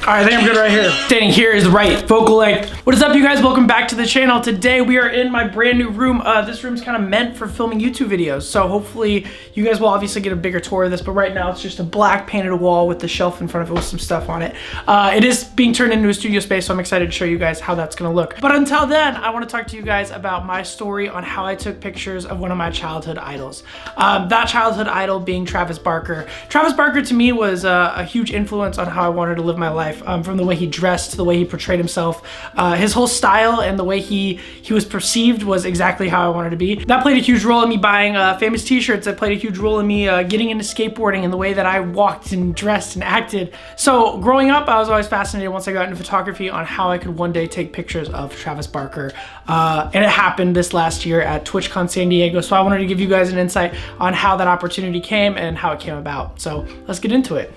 All right, I think I'm good right here. Standing here is right. Focal length. What is up, you guys? Welcome back to the channel. Today we are in my brand new room. This room's kind of meant for filming YouTube videos, so hopefully you guys will obviously get a bigger tour of this, but right now it's just a black painted wall with the shelf in front of it with some stuff on it. It is being turned into a studio space, so I'm excited to show you guys how that's gonna look. But until then, I want to talk to you guys about my story on how I took pictures of one of my childhood idols. That childhood idol being Travis Barker. Travis Barker to me was a huge influence on how I wanted to live my life. From the way he dressed to the way he portrayed himself, his whole style and the way he was perceived was exactly how I wanted to be. That played a huge role in me buying famous t-shirts. That played a huge role in me getting into skateboarding and the way that I walked and dressed and acted. So growing up, I was always fascinated once I got into photography on how I could one day take pictures of Travis Barker. And it happened this last year at TwitchCon San Diego. So I wanted to give you guys an insight on how that opportunity came and how it came about. So let's get into it.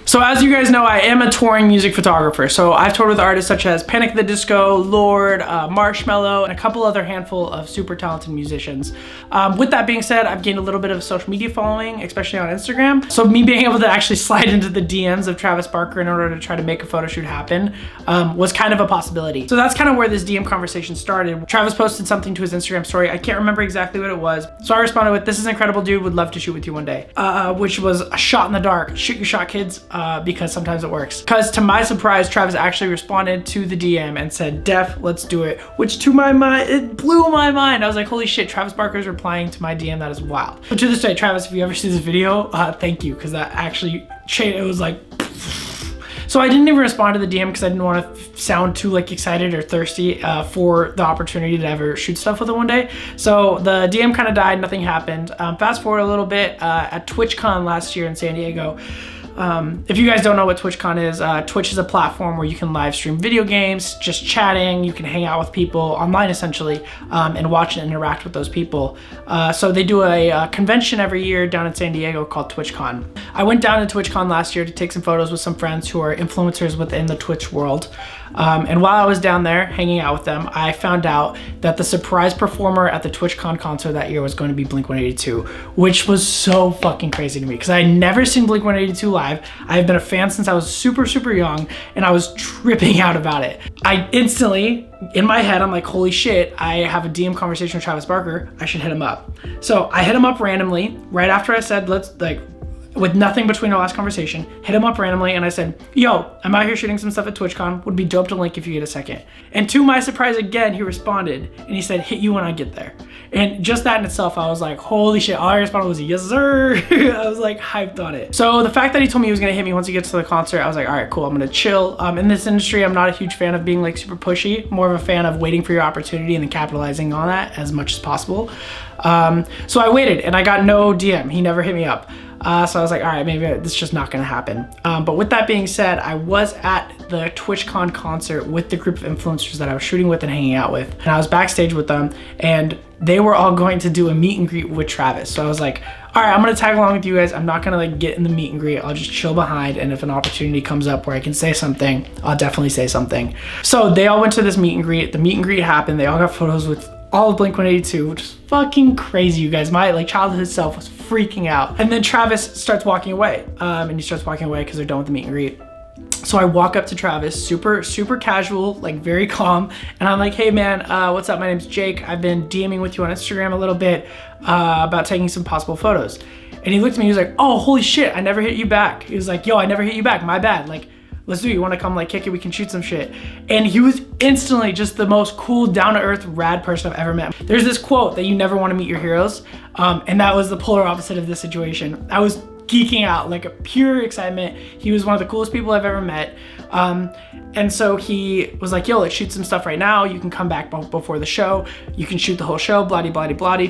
So as you guys know, I am a touring music photographer. So I've toured with artists such as Panic at the Disco, Lord, Marshmello, and a couple other handful of super talented musicians. With that being said, I've gained a little bit of a social media following, especially on Instagram. So me being able to actually slide into the DMs of Travis Barker in order to try to make a photo shoot happen was kind of a possibility. So that's kind of where this DM conversation started. Travis posted something to his Instagram story. I can't remember exactly what it was. So I responded with, "This is incredible, dude. Would love to shoot with you one day." Which was a shot in the dark. Shoot your shot, kids, because sometimes it works. Because to my surprise, Travis actually responded to the DM and said, "Def, let's do it," which to my mind, it blew my mind. I was like, holy shit, Travis Barker's replying to my DM. That is wild. But to this day, Travis, if you ever see this video, thank you, because that actually changed. It was like, so I didn't even respond to the DM because I didn't want to sound too like excited or thirsty for the opportunity to ever shoot stuff with it one day. So the DM kind of died, nothing happened. Fast forward a little bit, at TwitchCon last year in San Diego. If you guys don't know what TwitchCon is, Twitch is a platform where you can live stream video games, just chatting, you can hang out with people online essentially, and watch and interact with those people. So they do a convention every year down in San Diego called TwitchCon. I went down to TwitchCon last year to take some photos with some friends who are influencers within the Twitch world. And while I was down there hanging out with them, I found out that the surprise performer at the TwitchCon concert that year was going to be Blink-182, which was so fucking crazy to me because I had never seen Blink-182 live. I've been a fan since I was super, super young, and I was tripping out about it. I instantly, in my head, I'm like, holy shit, I have a DM conversation with Travis Barker. I should hit him up. So I hit him up randomly right after I said, let's with nothing between our last conversation, hit him up randomly, and I said, "Yo, I'm out here shooting some stuff at TwitchCon. Would be dope to link if you get a second." And to my surprise again, he responded and he said, "Hit you when I get there." And just that in itself, I was like, holy shit. All I responded was, "Yes, sir." I was like hyped on it. So the fact that he told me he was gonna hit me once he gets to the concert, I was like, all right, cool, I'm gonna chill. In this industry, I'm not a huge fan of being like super pushy, more of a fan of waiting for your opportunity and then capitalizing on that as much as possible. So I waited and I got no DM. He never hit me up. So I was like, all right, maybe this is just not gonna happen. But with that being said, I was at the TwitchCon concert with the group of influencers that I was shooting with and hanging out with. And I was backstage with them and they were all going to do a meet and greet with Travis. So I was like, all right, I'm gonna tag along with you guys. I'm not gonna like get in the meet and greet. I'll just chill behind. And if an opportunity comes up where I can say something, I'll definitely say something. So they all went to this meet and greet. The meet and greet happened. They all got photos with all of Blink-182, which is fucking crazy, you guys. My like childhood self was freaking out. And then Travis starts walking away. And he starts walking away because they're done with the meet and greet. So I walk up to Travis, super, super casual, like very calm. And I'm like, "Hey man, what's up? My name's Jake. I've been DMing with you on Instagram a little bit about taking some possible photos." And he looked at me, he was like, "Oh, holy shit, I never hit you back." He was like, "Yo, I never hit you back, my bad. Like, let's do it. You wanna come like kick it? We can shoot some shit." And he was instantly just the most cool, down-to-earth, rad person I've ever met. There's this quote that you never wanna meet your heroes. And that was the polar opposite of this situation. I was geeking out, like a pure excitement. He was one of the coolest people I've ever met. And so he was like, "Yo, let's shoot some stuff right now. You can come back before the show. You can shoot the whole show, blah, blah, blah, blah."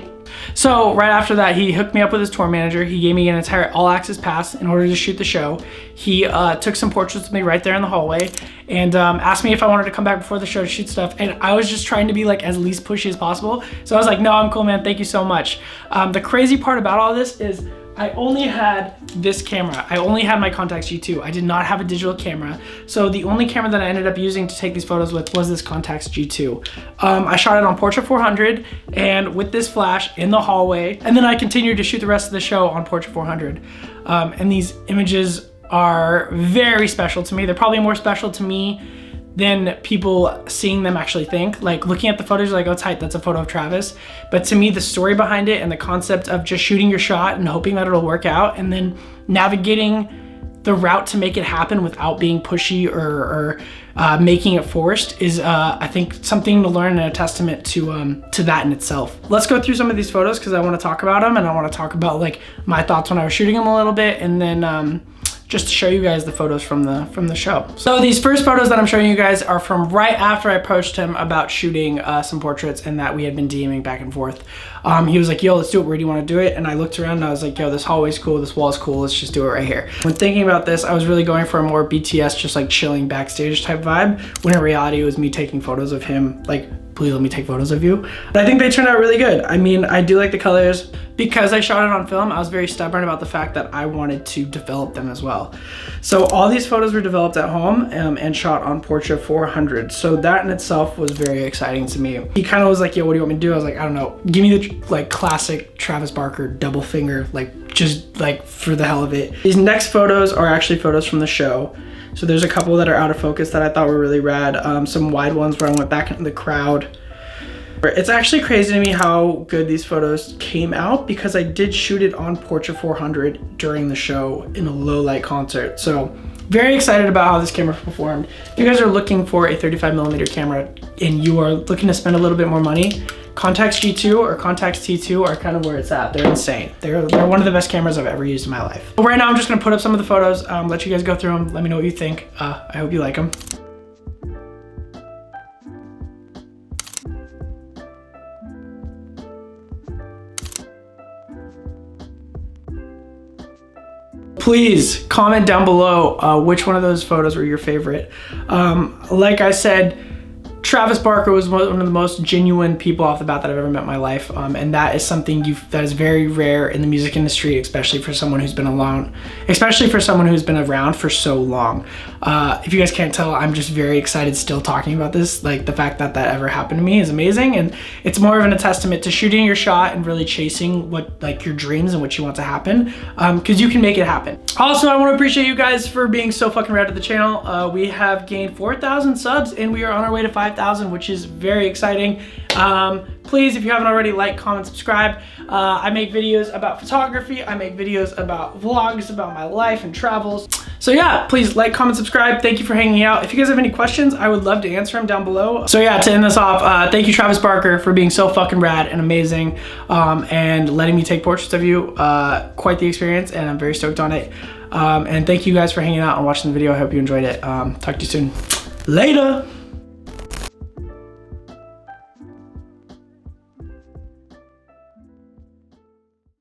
So right after that, he hooked me up with his tour manager. He gave me an entire all-access pass in order to shoot the show. He took some portraits with me right there in the hallway and asked me if I wanted to come back before the show to shoot stuff. And I was just trying to be like as least pushy as possible. So I was like, "No, I'm cool, man. Thank you so much." The crazy part about all this is I only had this camera. I only had my Contax G2. I did not have a digital camera. So the only camera that I ended up using to take these photos with was this Contax G2. I shot it on Portra 400 and with this flash in the hallway. And then I continued to shoot the rest of the show on Portra 400. And these images are very special to me. They're probably more special to me than people seeing them actually think. Like looking at the photos, you're like, oh tight, that's a photo of Travis. But to me, the story behind it and the concept of just shooting your shot and hoping that it'll work out and then navigating the route to make it happen without being pushy or making it forced is I think something to learn and a testament to that in itself. Let's go through some of these photos because I want to talk about them and I want to talk about like my thoughts when I was shooting them a little bit, and then just to show you guys the photos from the show. So these first photos that I'm showing you guys are from right after I approached him about shooting some portraits and that we had been DMing back and forth. He was like, yo, let's do it. Where do you want to do it? And I looked around and I was like, yo, this hallway's cool. This wall's cool. Let's just do it right here. When thinking about this, I was really going for a more BTS, just like chilling backstage type vibe, when in reality it was me taking photos of him, like, please let me take photos of you. But I think they turned out really good. I mean, I do like the colors. Because I shot it on film, I was very stubborn about the fact that I wanted to develop them as well. So all these photos were developed at home and shot on Portra 400. So that in itself was very exciting to me. He kind of was like, yo, what do you want me to do? I was like, I don't know. Give me the like classic Travis Barker double finger, like just like for the hell of it. These next photos are actually photos from the show. So there's a couple that are out of focus that I thought were really rad. Some wide ones where I went back into the crowd. It's actually crazy to me how good these photos came out because I did shoot it on Portra 400 during the show in a low light concert. So very excited about how this camera performed. If you guys are looking for a 35mm camera and you are looking to spend a little bit more money, Contax G2 or Contax T2 are kind of where it's at. They're insane. They're one of the best cameras I've ever used in my life. But right now I'm just gonna put up some of the photos, let you guys go through them, let me know what you think. I hope you like them. Please comment down below which one of those photos were your favorite. Like I said, Travis Barker was one of the most genuine people off the bat that I've ever met in my life, and that is something that is very rare in the music industry, especially for someone who's been around for so long. If you guys can't tell, I'm just very excited still talking about this. Like the fact that that ever happened to me is amazing, and it's more of a testament to shooting your shot and really chasing what like your dreams and what you want to happen, because you can make it happen. Also, I want to appreciate you guys for being so fucking rad to the channel. We have gained 4,000 subs and we are on our way to 5,000, which is very exciting. Please, if you haven't already, like, comment, subscribe. I make videos about photography. I make videos about vlogs, about my life and travels. So yeah, please like, comment, subscribe. Thank you for hanging out. If you guys have any questions, I would love to answer them down below. So yeah, to end this off, thank you, Travis Barker, for being so fucking rad and amazing, and letting me take portraits of you. Quite the experience, and I'm very stoked on it. And thank you guys for hanging out and watching the video. I hope you enjoyed it. Talk to you soon. Later.